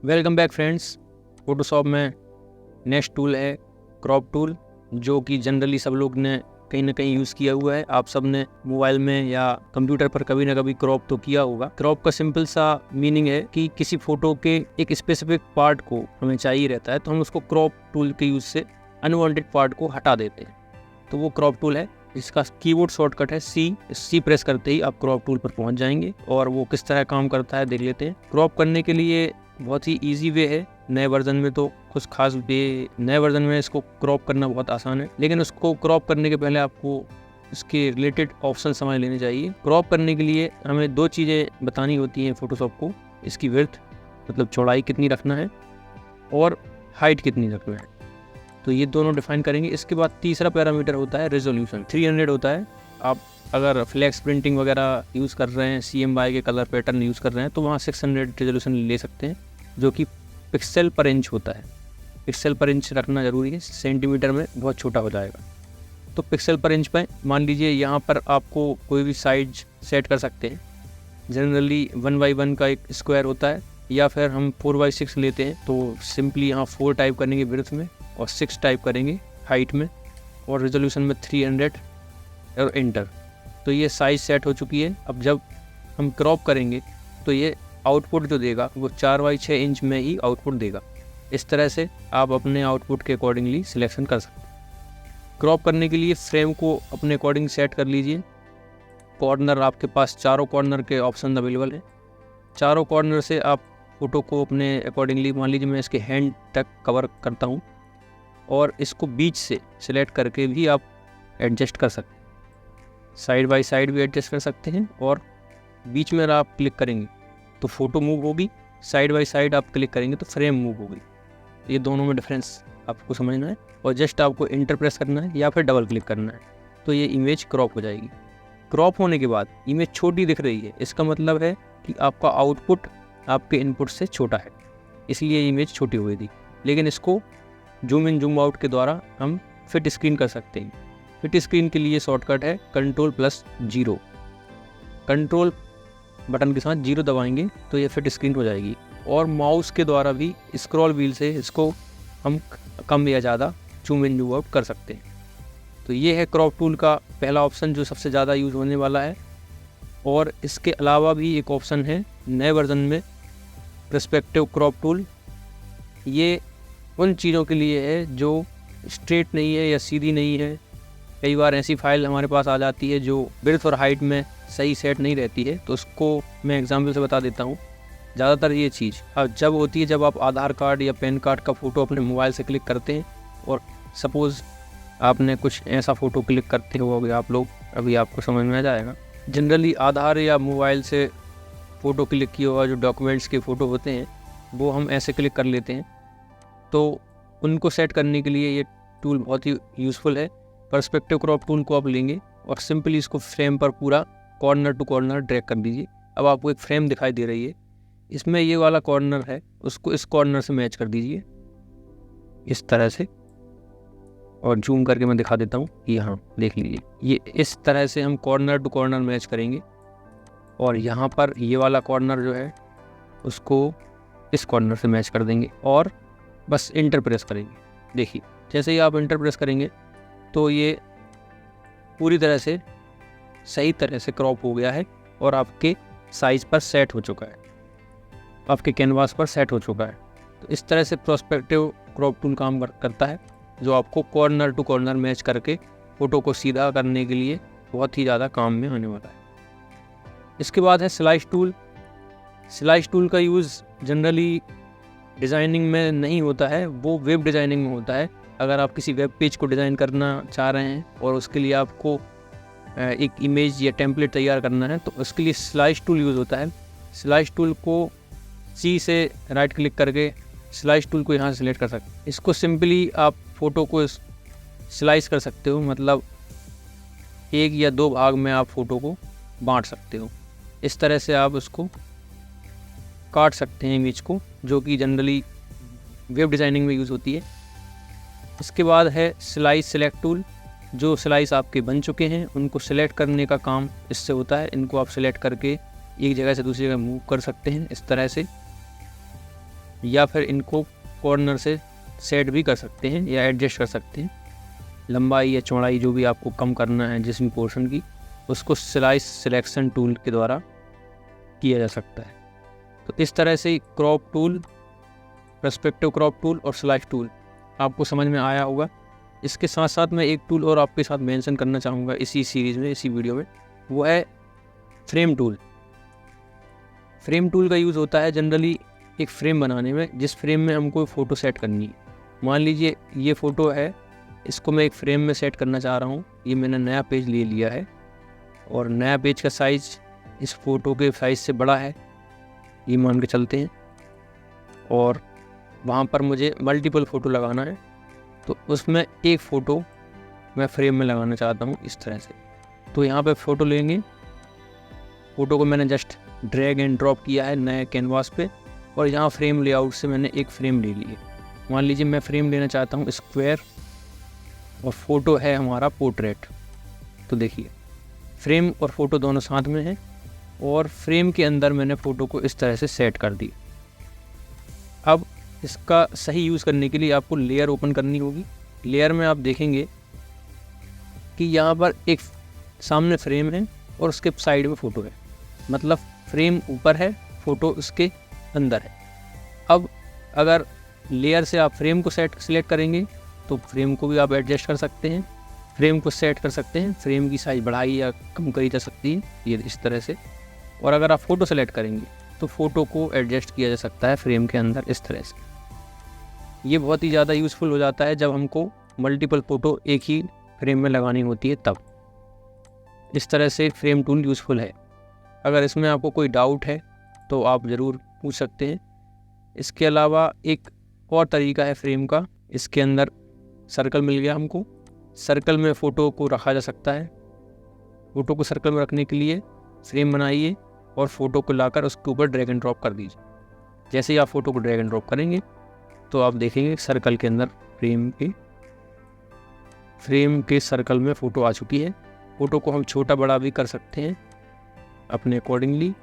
Welcome back friends. Photoshop में next tool है crop tool, जो कि जनरली सब लोग ने कहीं ना कहीं यूज़ किया हुआ है। आप सब ने मोबाइल में या कंप्यूटर पर कभी ना कभी क्रॉप तो किया होगा। क्रॉप का सिंपल सा मीनिंग है कि किसी फोटो के एक स्पेसिफिक पार्ट को हमें चाहिए रहता है, तो हम उसको क्रॉप टूल के यूज़ से अनवांटेड पार्ट को हटा देते हैं। तो वो क्रॉप टूल है। इसका कीबोर्ड शॉर्टकट है सी प्रेस करते ही आप क्रॉप टूल पर पहुंच जाएंगे और वो किस तरह काम करता है देख लेते हैं। क्रॉप करने के लिए बहुत ही इजी वे है। नए वर्जन में तो कुछ खास नए वर्जन में इसको क्रॉप करना बहुत आसान है, लेकिन उसको क्रॉप करने के पहले आपको इसके रिलेटेड ऑप्शन समझ लेने चाहिए। क्रॉप करने के लिए हमें दो चीज़ें बतानी होती हैं फोटोशॉप को, इसकी विड्थ मतलब चौड़ाई कितनी रखना है और हाइट कितनी रखना है, तो ये दोनों डिफाइन करेंगे। इसके बाद तीसरा पैरामीटर होता है रेजोल्यूशन, 300 होता है। आप अगर फ्लैक्स प्रिंटिंग वगैरह यूज़ कर रहे हैं, CMYK के कलर पैटर्न यूज़ कर रहे हैं, तो वहाँ 600 रेजोल्यूशन ले सकते हैं, जो कि पिक्सल पर इंच होता है। पिक्सल पर इंच रखना ज़रूरी है, सेंटीमीटर में बहुत छोटा हो जाएगा। तो पिक्सल पर इंच पे मान लीजिए यहाँ पर आपको कोई भी साइज सेट कर सकते हैं। जनरली 1x1 का एक स्क्वायर होता है, या फिर हम 4x6 लेते हैं, तो सिंपली यहाँ 4 टाइप करेंगे विड्थ में और 6 टाइप करेंगे हाइट में और रेजोल्यूशन में 300 और इंटर। तो ये साइज़ सेट हो चुकी है। अब जब हम क्रॉप करेंगे तो ये आउटपुट जो देगा वो 4x6 इंच में ही आउटपुट देगा। इस तरह से आप अपने आउटपुट के अकॉर्डिंगली सिलेक्शन कर सकते हैं। क्रॉप करने के लिए फ्रेम को अपने अकॉर्डिंग सेट कर लीजिए। कॉर्नर आपके पास चारों कॉर्नर के ऑप्शन अवेलेबल है। चारों कॉर्नर से आप फ़ोटो को अपने अकॉर्डिंगली, मान लीजिए मैं इसके हैंड तक कवर करता हूँ और इसको बीच से सिलेक्ट करके भी आप एडजस्ट कर सकते हैं। साइड बाय साइड भी एडजस्ट कर सकते हैं और बीच में आप क्लिक करेंगे तो फ़ोटो मूव होगी, साइड बाय साइड आप क्लिक करेंगे तो फ्रेम मूव होगी। ये दोनों में डिफरेंस आपको समझना है और जस्ट आपको इंटर प्रेस करना है या फिर डबल क्लिक करना है, तो ये इमेज क्रॉप हो जाएगी। क्रॉप होने के बाद इमेज छोटी दिख रही है, इसका मतलब है कि आपका आउटपुट आपके इनपुट से छोटा है, इसलिए इमेज छोटी हुई थी। लेकिन इसको जूम इन जूम आउट के द्वारा हम फिट स्क्रीन कर सकते हैं। फिट स्क्रीन के लिए शॉर्टकट है Ctrl+0। कंट्रोल बटन के साथ 0 दबाएंगे तो ये फिट स्क्रीन हो जाएगी। और माउस के द्वारा भी स्क्रॉल व्हील से इसको हम कम या ज़्यादा जूम इन जूम आउट कर सकते हैं। तो ये है क्रॉप टूल का पहला ऑप्शन जो सबसे ज़्यादा यूज़ होने वाला है। और इसके अलावा भी एक ऑप्शन है नए वर्जन में, पर्सपेक्टिव क्रॉप टूल। ये उन चीज़ों के लिए है जो स्ट्रेट नहीं है या सीधी नहीं है। कई बार ऐसी फाइल हमारे पास आ जाती है जो विड्थ और हाइट में सही सेट नहीं रहती है, तो उसको मैं एग्जांपल से बता देता हूँ। ज़्यादातर ये चीज़ जब होती है जब आप आधार कार्ड या पैन कार्ड का फ़ोटो अपने मोबाइल से क्लिक करते हैं और सपोज़ आपने कुछ ऐसा फ़ोटो क्लिक करते होगे आप लोग, अभी आपको समझ में आ जाएगा। जनरली आधार या मोबाइल से फ़ोटो क्लिक किया हुआ जो डॉक्यूमेंट्स के फ़ोटो होते हैं वो हम ऐसे क्लिक कर लेते हैं, तो उनको सेट करने के लिए ये टूल बहुत ही यूज़फुल है। पर्सपेक्टिव क्रॉप टूल को आप लेंगे और सिंपली इसको फ्रेम पर पूरा कॉर्नर टू कॉर्नर ड्रैग कर दीजिए। अब आपको एक फ्रेम दिखाई दे रही है, इसमें ये वाला कॉर्नर है, उसको इस कॉर्नर से मैच कर दीजिए इस तरह से। और जूम करके मैं दिखा देता हूँ कि यहाँ देख लीजिए, ये इस तरह से हम कॉर्नर टू कॉर्नर मैच करेंगे। और यहाँ पर ये वाला कॉर्नर जो है उसको इस कॉर्नर से मैच कर देंगे और बस इंटर प्रेस करेंगे। देखिए जैसे ही आप इंटर प्रेस करेंगे तो ये पूरी तरह से सही तरह से क्रॉप हो गया है और आपके साइज़ पर सेट हो चुका है, आपके कैनवास पर सेट हो चुका है। तो इस तरह से पर्सपेक्टिव क्रॉप टूल काम करता है, जो आपको कॉर्नर टू कॉर्नर मैच करके फ़ोटो को सीधा करने के लिए बहुत ही ज़्यादा काम में आने वाला है। इसके बाद है स्लाइस टूल। स्लाइस टूल का यूज़ जनरली डिज़ाइनिंग में नहीं होता है, वो वेब डिज़ाइनिंग में होता है। अगर आप किसी वेब पेज को डिज़ाइन करना चाह रहे हैं और उसके लिए आपको एक इमेज या टेम्पलेट तैयार करना है, तो उसके लिए स्लाइस टूल यूज़ होता है। स्लाइस टूल को सी से राइट क्लिक करके स्लाइस टूल को यहाँ से सिलेक्ट कर सकते हैं। इसको सिंपली आप फ़ोटो को स्लाइस कर सकते हो, मतलब 1 या 2 भाग में आप फ़ोटो को बांट सकते हो। इस तरह से आप उसको काट सकते हैं इमेज को, जो कि जनरली वेब डिज़ाइनिंग में यूज़ होती है। इसके बाद है स्लाइस सेलेक्ट टूल। जो स्लाइस आपके बन चुके हैं उनको सेलेक्ट करने का काम इससे होता है। इनको आप सेलेक्ट करके एक जगह से दूसरी जगह मूव कर सकते हैं इस तरह से, या फिर इनको कॉर्नर से सेट भी कर सकते हैं या एडजस्ट कर सकते हैं। लंबाई या चौड़ाई जो भी आपको कम करना है जिस भी पोर्शन की, उसको स्लाइस सिलेक्शन टूल के द्वारा किया जा सकता है। तो इस तरह से crop tool, perspective crop tool और स्लाइस टूल आपको समझ में आया होगा। इसके साथ साथ मैं एक टूल और आपके साथ मेंशन करना चाहूँगा इसी सीरीज़ में, इसी वीडियो में, वो है फ्रेम टूल। फ्रेम टूल का यूज़ होता है जनरली एक फ्रेम बनाने में, जिस फ्रेम में हमको फ़ोटो सेट करनी है। मान लीजिए ये फ़ोटो है, इसको मैं एक फ्रेम में सेट करना चाह रहा हूँ। ये मैंने नया पेज ले लिया है और नया पेज का साइज़ इस फ़ोटो के साइज़ से बड़ा है, ये मान के चलते हैं। और वहाँ पर मुझे मल्टीपल फ़ोटो लगाना है, तो उसमें एक फ़ोटो मैं फ्रेम में लगाना चाहता हूँ इस तरह से। तो यहाँ पे फ़ोटो लेंगे, फ़ोटो को मैंने जस्ट ड्रैग एंड ड्रॉप किया है नए कैनवास पे, और यहाँ फ्रेम लेआउट से मैंने एक फ्रेम ले ली है। मान लीजिए मैं फ्रेम लेना चाहता हूँ स्क्वायर और फ़ोटो है हमारा पोर्ट्रेट। तो देखिए फ्रेम और फ़ोटो दोनों साथ में हैं और फ्रेम के अंदर मैंने फ़ोटो को इस तरह से सेट कर दी। अब इसका सही यूज़ करने के लिए आपको लेयर ओपन करनी होगी। लेयर में आप देखेंगे कि यहाँ पर एक सामने फ्रेम है और उसके साइड में फ़ोटो है, मतलब फ्रेम ऊपर है, फ़ोटो उसके अंदर है। अब अगर लेयर से आप फ्रेम को सिलेक्ट करेंगे तो फ्रेम को भी आप एडजस्ट कर सकते हैं, फ्रेम को सेट कर सकते हैं, फ्रेम की साइज़ बढ़ाई या कम करी जा सकती है ये इस तरह से। और अगर आप फ़ोटो सेलेक्ट करेंगे तो फ़ोटो को एडजस्ट किया जा सकता है फ्रेम के अंदर इस तरह से। ये बहुत ही ज़्यादा यूज़फुल हो जाता है जब हमको मल्टीपल फ़ोटो एक ही फ्रेम में लगानी होती है तब। इस तरह से फ्रेम टूल यूज़फुल है। अगर इसमें आपको कोई डाउट है तो आप ज़रूर पूछ सकते हैं। इसके अलावा एक और तरीका है फ्रेम का। इसके अंदर सर्कल मिल गया हमको, सर्कल में फ़ोटो को रखा जा सकता है। फ़ोटो को सर्कल में रखने के लिए फ्रेम बनाइए और फ़ोटो को लाकर उसके ऊपर ड्रैग एंड ड्रॉप कर दीजिए। जैसे ही आप फ़ोटो को ड्रैग एंड ड्रॉप करेंगे तो आप देखेंगे सर्कल के अंदर फ्रेम के सर्कल में फ़ोटो आ चुकी है। फ़ोटो को हम छोटा बड़ा भी कर सकते हैं अपने अकॉर्डिंगली।